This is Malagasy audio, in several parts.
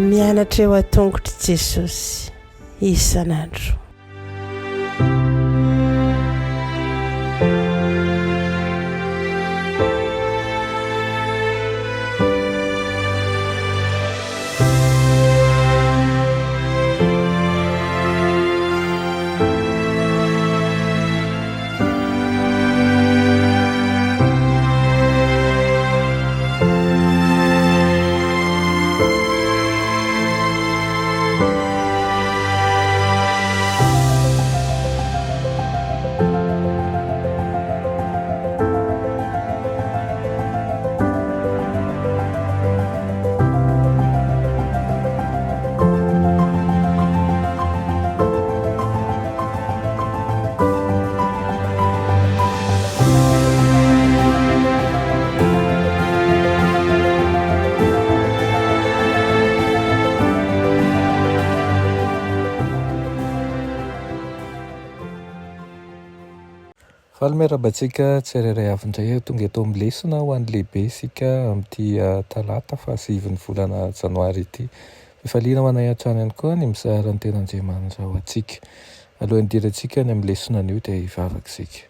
Mianatra eo a-tongotry Jesosy isan'andro. Falomerabantsika tsirairay avindray tonga eto amin'ny lesona ho an'ny lehibe sika amin'ity talata fa 7 volana janoary ity. Fifaliana ho anay an-trano ihany koa ny mizara ny ten'Andriamanitra ho antsika. Alohan'ny dirantsika ny amin'ny lesona an'io dia hivavaka isika.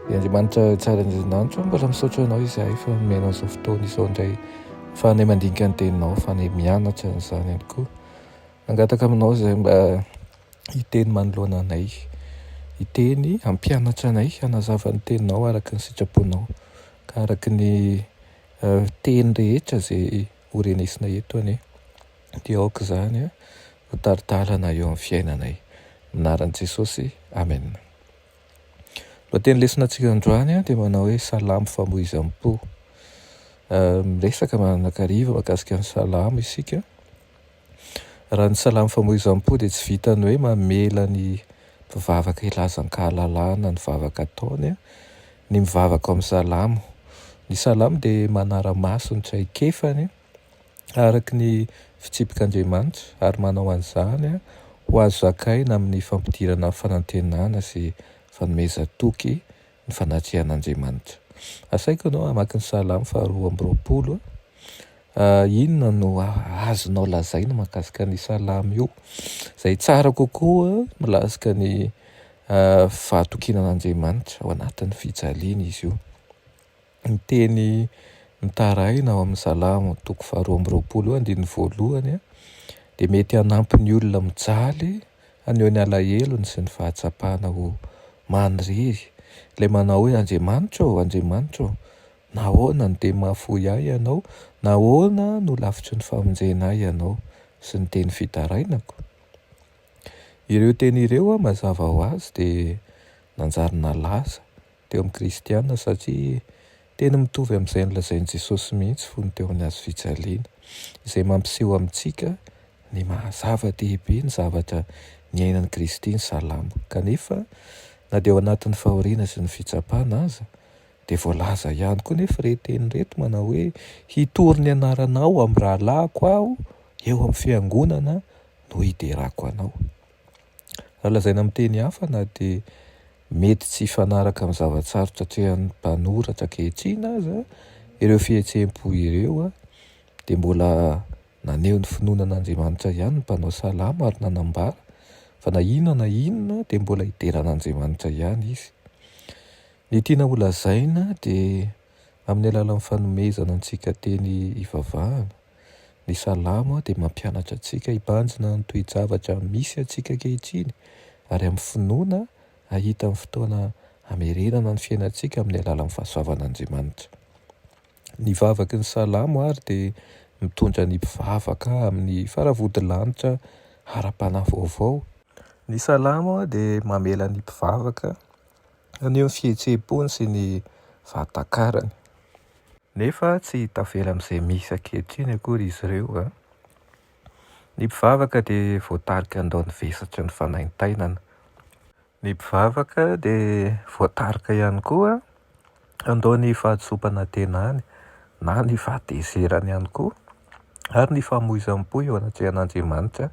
Ny Andriamanitra tsara indrindra mbola misaotra anao izahay fa menao izao fotoana izao indray fa anay mandinika ny teninao fa anay mianatra n'izany ihany koa. Angataka aminao izay mba hiteny manoloana anay, hiteny hampianatra anay hanazava ny teninao araka ny sitraponao ka araka ny teny rehetra izay horenesina eto anie dia aoka izany ho taritalana eo amin'ny fiainanay. Anaran'i Jesosy, amen. Lohateny lesonantsika androany dia manao hoe Salamo famoizam-po. Miresaka manakariva mahakasika ny Salamo isika. Raha ny Salamo famoizam-po dia tsy vitany hoe mamela ny mivavaka ilazan-kahalalana ny vavaka ataony ny mivavaka amin'ny Salamo. Ny Salamo dia manara-maso ny traikefany araka ny fitsipik'Andriamanitra ary manao an'izany ho azo zakaina amin'ny fampidirana fanantenana sy fanomezan-toky ny fanatrihan'Andriamanitra. Asaiko ianao hamaky ny Salamo 2:20. Inona no azonao lazaina mahakasika ny Salamo io izay tsara kokoa milasika ny fahatokinan'Andriamanitra ao anatin'ny fijaliana izy io. Ny teny mitaraina ao amin'ny Salamo 2:20 dia mety hanampy ny olona mijaly haneho ny alahelo sy ny fahatsapana ho manirery. Ilay manao hoe Andriamanitra ô, nahoana no dia mahafoy ahy ianao, nahoana no lavitry ny famonjena ahy ianao sy ny teny fitarainako. Ireo teny ireo mazava ho azy dia nanjary nalaza teo amin'ny kristianina satria tena mitovy amin'izay nolazain'i Jesosy mihitsy fony teo amin'ny hazo fijaliana izay mampiseho amintsika ny mahazava-dehibe ny zavatra niainan'i Kristy ny Salamo. Kanefa na dia ao anatin'ny fahoriana sy ny fitsapana aza dia voalaza ihany koa nefa reteny reto manao hoe hitory ny anaranao amin'ny rahalahako aho eo amin'ny fiangonana no hiderako anao. Raha lazaina amin'ny teny hafa na dia mety tsy hifanaraka amin'ny zavatsarotra atrehan'ny mpanoratra ankehitriny aza ireo fihetseham-po ireo dia mbola naneho ny finoanan'Andriamanitra ihany ny mpanao Salamo ary nanambara fa na inona dia mbola hideran'Andriamanitra ihany izy. Ny tiana ho lazaina dia amin'ny alalan'ny fanomezana antsika teny hivavahana. Ny Salamo dia mampianatra antsika hibanjina ny toe-javatra misy antsika ankehitriny ary amin'ny finoana hahita amin'ny fotoana hamerenana ny fiainantsika amin'ny alalan'ny fahasoavan'Andriamanitra. Ny vavaky ny Salamo ary dia mitondra ny mpivavaka amin'ny faravodilanitra ara-panahy vaovao. Ny Salamo dia mamela ny mpivavaka haneho ny fihetseham-pony sy ny fahatakarany. Nefa tsy tavela amin'izay misy ankehitriny akory izy ireo. Ny mpivavaka dia voatarika andaony vesatra ny fanaintainana. Ny mpivavaka dia voatarika ihany koa andaony fahadisobana tenany na ny fahatezerany ihany koa ary ny famoizam-po eo anatrehan'Andriamanitra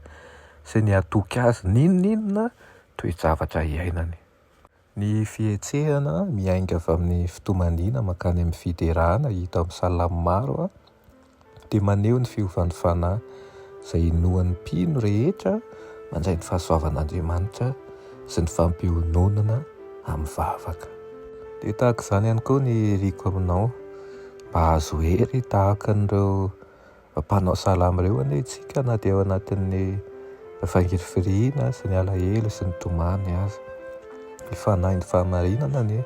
sy ny atoky azy n'inon'inona toe-javatra iainany. Ny fihetsehana miainga avy amin'ny fitomanina makany amin'ny fiderana hita amin'ny Salamo maro dia maneho ny fiovan'ny fanahy izay inoan'ny mpino rehetra mandray ny fahasoavan'Andriamanitra sy ny fampiononana amin'ny vavaka. Dia tahaka izany ihany koa ny riko aminao, mba azo hery tahaka an'ireo mpanao salamo ireo anie tsika na dia ao anatin'ny fangirifiriana sy ny alahelo sy ny tomany aza. Ny fanahy ny fahamarinana anie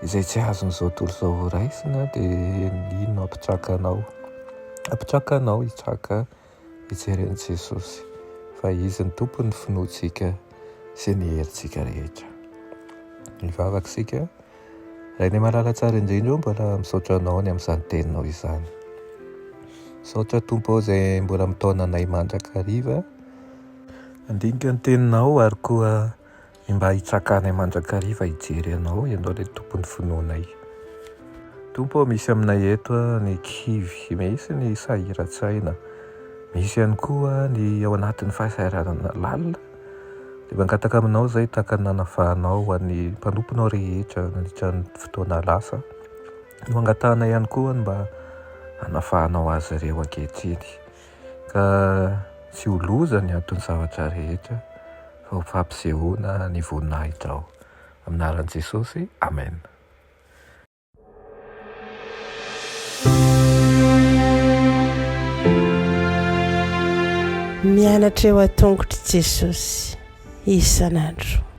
izay tsy azon'izao tontolo izao raisina dia inona ampitraka anao hitraka hijeren'i Jesosy fa izy ny tompony finoantsika sy ny herintsika rehetra. Ny vavaksika raha ny malala tsara indrindra eo mbola misaotra anao ny amin'izany teninao izany. Misaotra tompo ao izay mbola mitaona anay mandrakariva, andinika ny teninao ary koa mba hitsakanay mandrakariva hijery anao ianao ilay tompony finoanay. Tompo, misy aminay eto ny kivy, misy ny sahiran-tsaina, misy ihany koa ny ao anatin'ny fahasahiranana lalina. Dia mangataka aminao izay tahaka ny nanafahanao ho an'ny mpanomponao rehetra nandritra ny fotoana lasa. No angatahana ihany koa mba hanafahanao azy ireo ankehitriny, ka tsy ho loza ny anton'ny zavatra rehetra fa ho fampisehoana ny voninahitra ao. Amin'ny anaran'i Jesosy, amen. Mianatra eo an-tongotry Jesosy isan'andro.